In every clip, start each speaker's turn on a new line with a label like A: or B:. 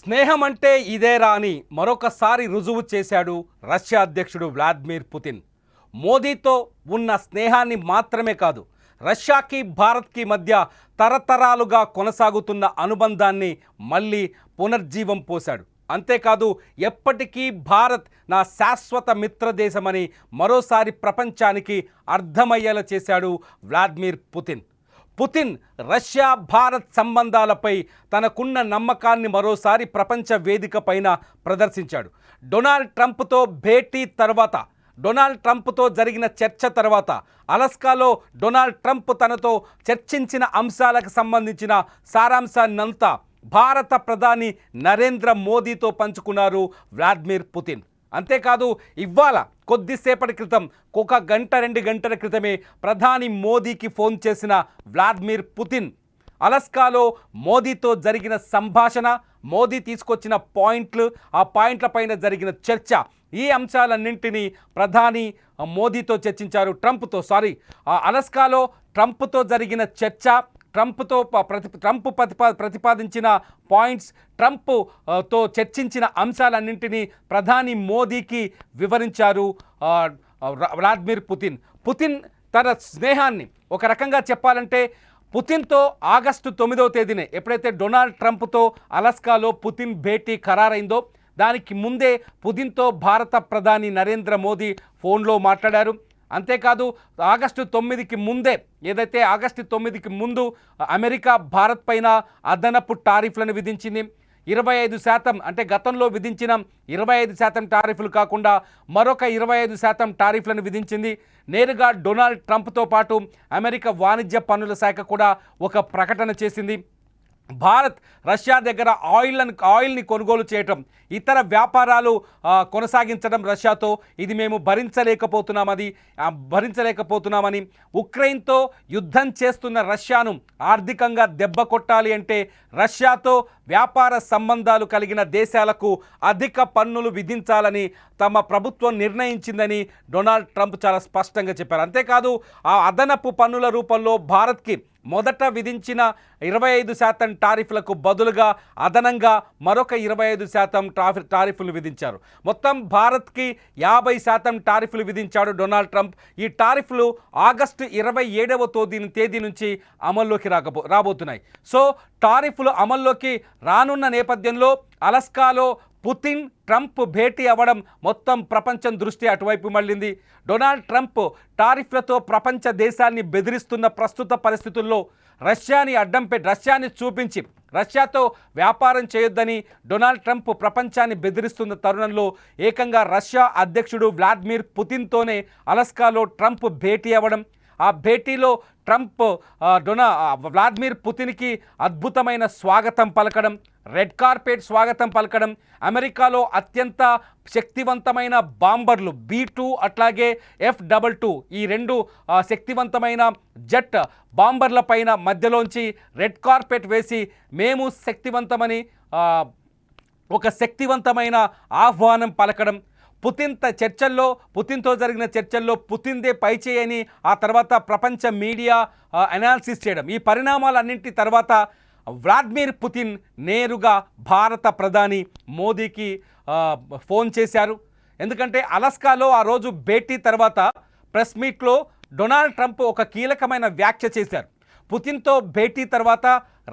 A: స్నేహం అంటే ఇదేరా అని మరొకసారి రుజువు చేశాడు రష్యా అధ్యక్షుడు వ్లాదిమిర్ పుతిన్. మోదీతో ఉన్న స్నేహాన్ని మాత్రమే కాదు, రష్యాకి భారత్కి మధ్య తరతరాలుగా కొనసాగుతున్న అనుబంధాన్ని మళ్ళీ పునర్జీవం పోశాడు. అంతేకాదు, ఎప్పటికీ భారత్ నా శాశ్వత మిత్రదేశమని మరోసారి ప్రపంచానికి అర్థమయ్యేలా చేశాడు Vladimir Putin. Putin Russia Bharat సంబంధాలపై తనకున్న నమ్మకాన్ని మరోసారి ప్రపంచ వేదిక పైన ప్రదర్శించాడు. డొనాల్డ్ ట్రంప్తో భేటీ తర్వాత, డొనాల్డ్ ట్రంప్తో జరిగిన చర్చ తర్వాత, అలస్కాలో డొనాల్డ్ ట్రంప్ తనతో చర్చించిన అంశాలకు సంబంధించిన సారాంశాన్నంతా భారత ప్రధాని నరేంద్ర మోదీతో పంచుకున్నారు వ్లాదిమిర్ పుతిన్. అంతేకాదు, ఇవాళ కొద్దిసేపటి క్రితం, ఒక గంట 2 గంటల క్రితమే ప్రధాని మోదీకి ఫోన్ చేసిన వ్లాదిమిర్ పుతిన్ అలస్కాలో మోదీతో జరిగిన సంభాషణ, మోదీ తీసుకొచ్చిన పాయింట్లు, ఆ పాయింట్ల పైన జరిగిన చర్చ, ఈ అంశాలన్నింటినీ ప్రధాని మోదీతో చర్చించారు. అలస్కాలో ట్రంప్తో జరిగిన చర్చ, ట్రంప్ ప్రతిపాదించిన పాయింట్స్, ట్రంప్తో చర్చించిన అంశాలన్నింటినీ ప్రధాని మోదీకి వివరించారు వ్లాదిమిర్ పుతిన్. పుతిన్ తన స్నేహాన్ని ఒక రకంగా చెప్పాలంటే, పుతిన్తో ఆగస్టు 9వ తేదీనే ఎప్పుడైతే డొనాల్డ్ ట్రంప్తో అలస్కాలో పుతిన్ భేటీ ఖరారైందో, దానికి ముందే పుతిన్తో భారత ప్రధాని నరేంద్ర మోదీ ఫోన్లో మాట్లాడారు. అంతేకాదు, ఆగస్టు 9కి ముందే, ఏదైతే ఆగస్టు 9కి ముందు అమెరికా భారత్ పైన అదనపు టారిఫ్లను విధించింది. 25%, అంటే గతంలో విధించిన 25% టారిఫ్లు కాకుండా మరొక 25% టారిఫ్లను విధించింది. నేరుగా డొనాల్డ్ ట్రంప్తో పాటు అమెరికా వాణిజ్య పన్నుల శాఖ కూడా ఒక ప్రకటన చేసింది. భారత్ రష్యా దగ్గర ఆయిల్ని కొనుగోలు చేయటం, ఇతర వ్యాపారాలు కొనసాగించడం రష్యాతో, ఇది మేము భరించలేకపోతున్నామని, ఉక్రెయిన్తో యుద్ధం చేస్తున్న రష్యాను ఆర్థికంగా దెబ్బ కొట్టాలి అంటే రష్యాతో వ్యాపార సంబంధాలు కలిగిన దేశాలకు అధిక పన్నులు విధించాలని తమ ప్రభుత్వం నిర్ణయించిందని డొనాల్డ్ ట్రంప్ చాలా స్పష్టంగా చెప్పారు. అంతేకాదు, ఆ అదనపు పన్నుల రూపంలో భారత్కి మొదట విధించిన 25% టారిఫ్లకు బదులుగా అదనంగా మరొక 25% టారిఫ్లు విధించారు. మొత్తం భారత్కి 50% టారిఫ్లు విధించాడు డొనాల్డ్ ట్రంప్. ఈ టారిఫ్లు ఆగస్టు 27వ తేదీ నుంచి అమల్లోకి రాబోతున్నాయి. సో టారిఫ్లు అమల్లోకి రానున్న నేపథ్యంలో అలస్కాలో పుతిన్ ట్రంప్ భేటీ అవ్వడం మొత్తం ప్రపంచం దృష్టి అటువైపు మళ్ళింది. డొనాల్డ్ ట్రంప్ టారిఫ్లతో ప్రపంచ దేశాన్ని బెదిరిస్తున్న ప్రస్తుత పరిస్థితుల్లో రష్యాని చూపించి రష్యాతో వ్యాపారం చేయొద్దని డొనాల్డ్ ట్రంప్ ప్రపంచాన్ని బెదిరిస్తున్న తరుణంలో ఏకంగా రష్యా అధ్యక్షుడు వ్లాదిమిర్ పుతిన్తోనే అలస్కాలో ట్రంప్ భేటీ అవ్వడం, ఆ భేటీలో ట్రంప్ వ్లాదిమిర్ పుతిన్కి అద్భుతమైన స్వాగతం పలకడం, రెడ్ కార్పెట్ స్వాగతం పలకడం, అమెరికాలో అత్యంత శక్తివంతమైన బాంబర్లు B-2 అట్లాగే F-22, ఈ 2 శక్తివంతమైన జెట్ బాంబర్ల పైన మధ్యలోంచి రెడ్ కార్పెట్ వేసి మేము శక్తివంతమని ఒక శక్తివంతమైన ఆహ్వానం పలకడం, పుతిన్తో జరిగిన చర్చల్లో పుతిన్దే పైచేయని ఆ తర్వాత ప్రపంచ మీడియా అనాలిసిస్ చేయడం, ఈ పరిణామాలన్నింటి తర్వాత వ్లాదిమిర్ పుతిన్ నేరుగా భారత ప్రధాని మోదీకి ఫోన్ చేశారు. ఎందుకంటే అలస్కాలో ఆ రోజు భేటీ తర్వాత ప్రెస్ మీట్లో డొనాల్డ్ ట్రంప్ ఒక కీలకమైన వ్యాఖ్య చేశారు. పుతిన్తో భేటీ తర్వాత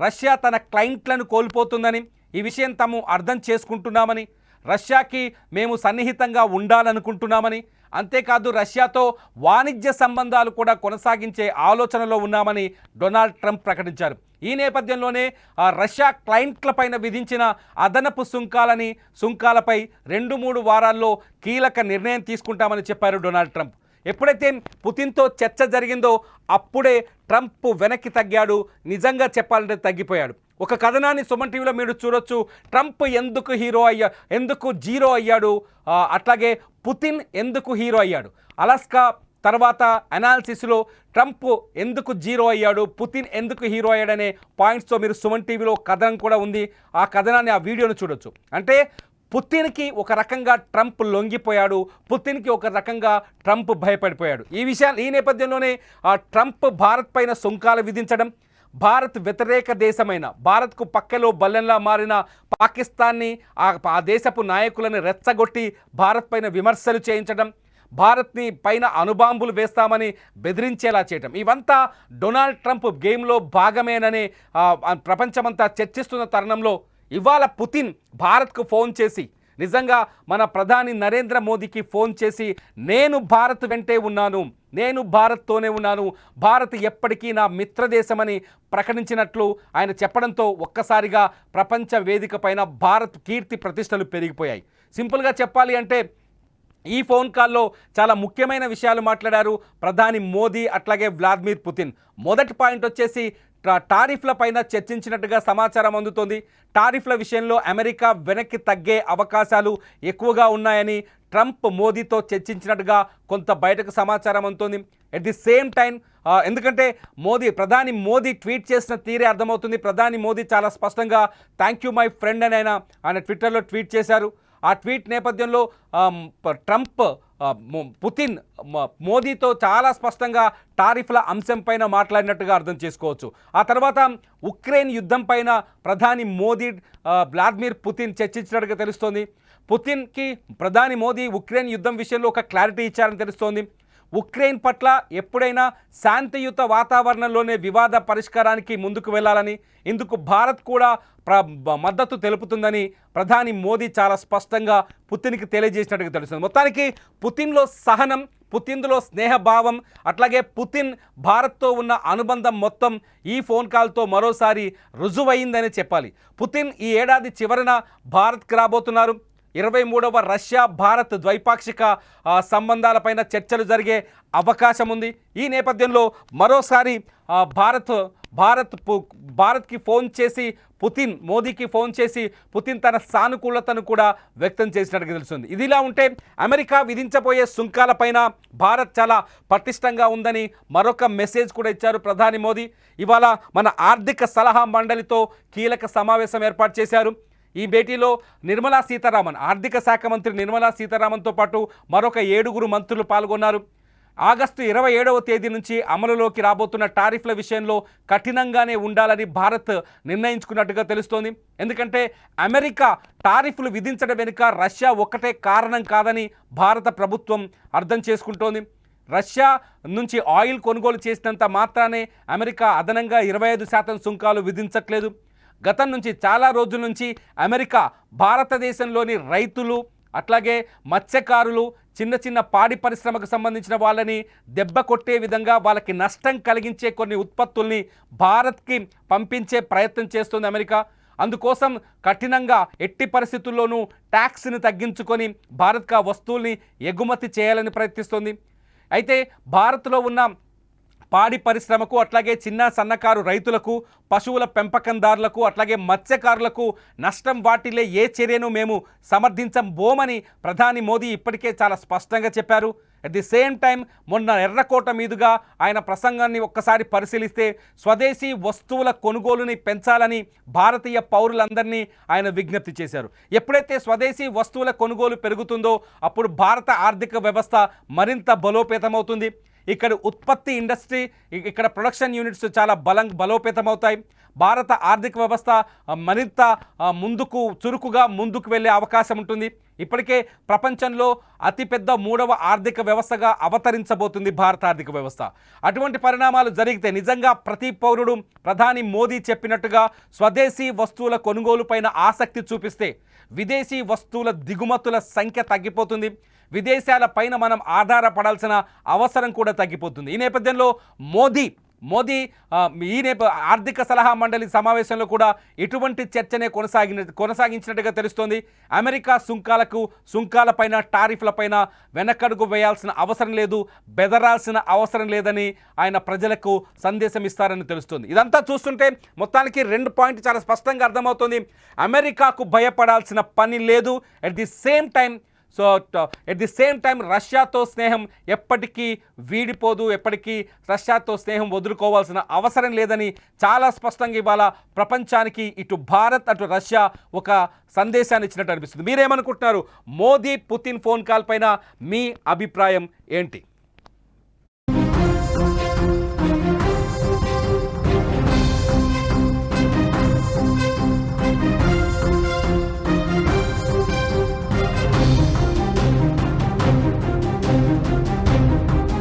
A: రష్యా తన క్లయింట్లను కోల్పోతుందని, ఈ విషయం తాము అర్థం చేసుకుంటున్నామని, రష్యాకి మేము సన్నిహితంగా ఉండాలనుకుంటున్నామని, అంతేకాదు రష్యాతో వాణిజ్య సంబంధాలు కూడా కొనసాగించే ఆలోచనలో ఉన్నామని డొనాల్డ్ ట్రంప్ ప్రకటించారు. ఈ నేపథ్యంలోనే రష్యా క్లయింట్లపైన విధించిన అదనపు సుంకాలపై 2-3 వారాల్లో కీలక నిర్ణయం తీసుకుంటామని చెప్పారు డొనాల్డ్ ట్రంప్. ఎప్పుడైతే పుతిన్తో చర్చ జరిగిందో అప్పుడే ట్రంప్ వెనక్కి తగ్గాడు. నిజంగా చెప్పాలంటే తగ్గిపోయాడు. ఒక కథనాన్ని సుమన్ టీవీలో మీరు చూడొచ్చు. ట్రంప్ ఎందుకు జీరో అయ్యాడు, అట్లాగే పుతిన్ ఎందుకు హీరో అయ్యాడు. అలస్కా తర్వాత అనాలిసిస్లో ట్రంప్ ఎందుకు జీరో అయ్యాడు, పుతిన్ ఎందుకు హీరో అయ్యాడనే పాయింట్స్తో మీరు సుమన్ టీవీలో కథనం కూడా ఉంది, ఆ కథనాన్ని, ఆ వీడియోను చూడొచ్చు. అంటే పుతిన్కి ఒక రకంగా ట్రంప్ లొంగిపోయాడు, పుతిన్కి ఒక రకంగా ట్రంప్ భయపడిపోయాడు. ఈ నేపథ్యంలోనే ట్రంప్ భారత్ పైన సుంకాలు విధించడం, భారత్ వ్యతిరేక దేశమైన, భారత్కు పక్కలో బల్లెంలా మారిన పాకిస్తాన్ని, ఆ దేశపు నాయకులను రెచ్చగొట్టి భారత్ పైన విమర్శలు చేయించడం, భారత్ని పైన అణుబాంబులు వేస్తామని బెదిరించేలా చేయటం, ఇవంతా డొనాల్డ్ ట్రంప్ గేమ్లో భాగమేనని ప్రపంచమంతా చర్చిస్తున్న తరుణంలో ఇవాళ పుతిన్ భారత్కు ఫోన్ చేసి, నిజంగా మన ప్రధాని నరేంద్ర మోదీకి ఫోన్ చేసి, నేను భారత్ వెంటే ఉన్నాను, నేను భారత్తోనే ఉన్నాను, భారత్ ఎప్పటికీ నా మిత్రదేశమని ప్రకటించినట్లు ఆయన చెప్పడంతో ఒక్కసారిగా ప్రపంచ వేదిక పైన భారత్ కీర్తి ప్రతిష్టలు పెరిగిపోయాయి. సింపుల్గా చెప్పాలి అంటే ఈ ఫోన్ కాల్లో చాలా ముఖ్యమైన విషయాలు మాట్లాడారు ప్రధాని మోదీ అట్లాగే వ్లాదిమిర్ పుతిన్. మొదటి పాయింట్ వచ్చేసి టారిఫ్ల పైన చర్చించినట్టుగా సమాచారం అందుతోంది. టారిఫ్ల విషయంలో అమెరికా వెనక్కి తగ్గే అవకాశాలు ఎక్కువగా ఉన్నాయని ట్రంప్ మోదీతో చర్చించినట్టుగా కొంత బయటకు సమాచారం అందుతోంది. ఎట్ ది సేమ్ టైం ఎందుకంటే ప్రధాని మోదీ ట్వీట్ చేసిన తీరే అర్థమవుతుంది. ప్రధాని మోదీ చాలా స్పష్టంగా థ్యాంక్ యూ మై ఫ్రెండ్ అని ఆయన ట్విట్టర్లో ట్వీట్ చేశారు. ఆ ట్వీట్ నేపథ్యంలో ట్రంప్ పుతిన్ మోదీతో చాలా స్పష్టంగా టారిఫ్ల అంశం పైన మాట్లాడినట్టుగా అర్థం చేసుకోవచ్చు. ఆ తర్వాత ఉక్రెయిన్ యుద్ధం పైన ప్రధాని మోదీ వ్లాదిమిర్ పుతిన్ చర్చించినట్టుగా తెలుస్తోంది. పుతిన్కి ప్రధాని మోదీ ఉక్రెయిన్ యుద్ధం విషయంలో ఒక క్లారిటీ ఇచ్చారని తెలుస్తోంది. ఉక్రెయిన్ పట్ల ఎప్పుడైనా శాంతియుత వాతావరణంలోనే వివాద పరిష్కారానికి ముందుకు వెళ్ళాలని, ఇందుకు భారత్ కూడా మద్దతు తెలుపుతుందని ప్రధాని మోదీ చాలా స్పష్టంగా పుతిన్కి తెలియజేసినట్టుగా తెలుస్తుంది. మొత్తానికి పుతిన్లో సహనం, పుతిన్లో స్నేహభావం, అట్లాగే పుతిన్ భారత్తో ఉన్న అనుబంధం మొత్తం ఈ ఫోన్ కాల్తో మరోసారి రుజువైందని చెప్పాలి. పుతిన్ ఈ ఏడాది చివరన భారత్కి రాబోతున్నారు. 23వ రష్యా భారత్ ద్వైపాక్షిక సంబంధాలపైన చర్చలు జరిగే అవకాశం ఉంది. ఈ నేపథ్యంలో మరోసారి భారత్కి ఫోన్ చేసి మోదీకి ఫోన్ చేసి పుతిన్ తన సానుకూలతను కూడా వ్యక్తం చేసినట్టుగా తెలుస్తుంది. ఇదిలా ఉంటే అమెరికా విధించబోయే సుంకాలపైన భారత్ చాలా పటిష్టంగా ఉందని మరొక మెసేజ్ కూడా ఇచ్చారు ప్రధాని మోదీ. ఇవాళ మన ఆర్థిక సలహా మండలితో కీలక సమావేశం ఏర్పాటు చేశారు. ఈ భేటీలో నిర్మలా సీతారామన్, ఆర్థిక శాఖ మంత్రి నిర్మలా సీతారామన్తో పాటు మరొక 7 మంత్రులు పాల్గొన్నారు. ఆగస్టు 27వ తేదీ నుంచి అమలులోకి రాబోతున్న టారిఫ్ల విషయంలో కఠినంగానే ఉండాలని భారత్ నిర్ణయించుకున్నట్టుగా తెలుస్తోంది. ఎందుకంటే అమెరికా టారిఫ్లు విధించడం వెనుక రష్యా ఒక్కటే కారణం కాదని భారత ప్రభుత్వం అర్థం చేసుకుంటోంది. రష్యా నుంచి ఆయిల్ కొనుగోలు చేసినంత మాత్రానే అమెరికా అదనంగా 25% సుంకాలు విధించట్లేదు. గతం నుంచి చాలా రోజుల నుంచి అమెరికా భారతదేశంలోని రైతులు, అట్లాగే మత్స్యకారులు, చిన్న పాడి పరిశ్రమకు సంబంధించిన వాళ్ళని దెబ్బ కొట్టే విధంగా వాళ్ళకి నష్టం కలిగించే కొన్ని ఉత్పత్తుల్ని భారత్కి పంపించే ప్రయత్నం చేస్తుంది అమెరికా. అందుకోసం కఠినంగా ఎట్టి పరిస్థితుల్లోనూ ట్యాక్స్ని తగ్గించుకొని భారత్కు ఆ వస్తువుల్ని ఎగుమతి చేయాలని ప్రయత్నిస్తుంది. అయితే భారత్లో ఉన్న పాడి పరిశ్రమకు, అట్లాగే చిన్న సన్నకారు రైతులకు, పశువుల పెంపకందారులకు, అట్లాగే మత్స్యకారులకు నష్టం వాటిల్లే ఏ చర్యను మేము సమర్థించబోమని ప్రధాని మోదీ ఇప్పటికే చాలా స్పష్టంగా చెప్పారు. అట్ ది సేమ్ టైం మొన్న ఎర్రకోట మీదుగా ఆయన ప్రసంగాన్ని ఒక్కసారి పరిశీలిస్తే స్వదేశీ వస్తువుల కొనుగోలుని పెంచాలని భారతీయ పౌరులందరినీ ఆయన విజ్ఞప్తి చేశారు. ఎప్పుడైతే స్వదేశీ వస్తువుల కొనుగోలు పెరుగుతుందో అప్పుడు భారత ఆర్థిక వ్యవస్థ మరింత బలోపేతమవుతుంది. ఇక్కడ ఉత్పత్తి ఇండస్ట్రీ, ఇక్కడ ప్రొడక్షన్ యూనిట్స్ చాలా బలోపేతమవుతాయి. భారత ఆర్థిక వ్యవస్థ మరింత చురుకుగా ముందుకు వెళ్ళే అవకాశం ఉంటుంది. ఇప్పటికే ప్రపంచంలో అతిపెద్ద 3వ ఆర్థిక వ్యవస్థగా అవతరించబోతుంది భారత ఆర్థిక వ్యవస్థ. అటువంటి పరిణామాలు జరిగితే నిజంగా ప్రతి పౌరుడు ప్రధాని మోదీ చెప్పినట్టుగా స్వదేశీ వస్తువుల కొనుగోలు పైన ఆసక్తి చూపిస్తే విదేశీ వస్తువుల దిగుమతుల సంఖ్య తగ్గిపోతుంది. విదేశాల పైన మనం ఆధారపడాల్సిన అవసరం కూడా తగ్గిపోతుంది. ఈ నేపథ్యంలో మోదీ ఆర్థిక సలహా మండలి సమావేశంలో కూడా ఇటువంటి చర్చనే కొనసాగించినట్టుగా తెలుస్తోంది. అమెరికా సుంకాలపైన టారిఫ్లపైన వెనకడుగు వేయాల్సిన అవసరం లేదు, బెదరాల్సిన అవసరం లేదని ఆయన ప్రజలకు సందేశం ఇస్తారని తెలుస్తుంది. ఇదంతా చూస్తుంటే మొత్తానికి 2 పాయింట్లు చాలా స్పష్టంగా అర్థమవుతుంది. అమెరికాకు భయపడాల్సిన పని లేదు. అట్ ది సేమ్ టైం రష్యాతో స్నేహం ఎప్పటికీ వీడిపోదు, ఎప్పటికీ రష్యాతో స్నేహం వదులుకోవాల్సిన అవసరం లేదని చాలా స్పష్టంగా ఇవాళ ప్రపంచానికి ఇటు భారత్ అటు రష్యా ఒక సందేశాన్ని ఇచ్చినట్టు అనిపిస్తుంది. మీరేమనుకుంటున్నారు? మోదీ పుతిన్ ఫోన్ కాల్ పైన మీ అభిప్రాయం ఏంటి?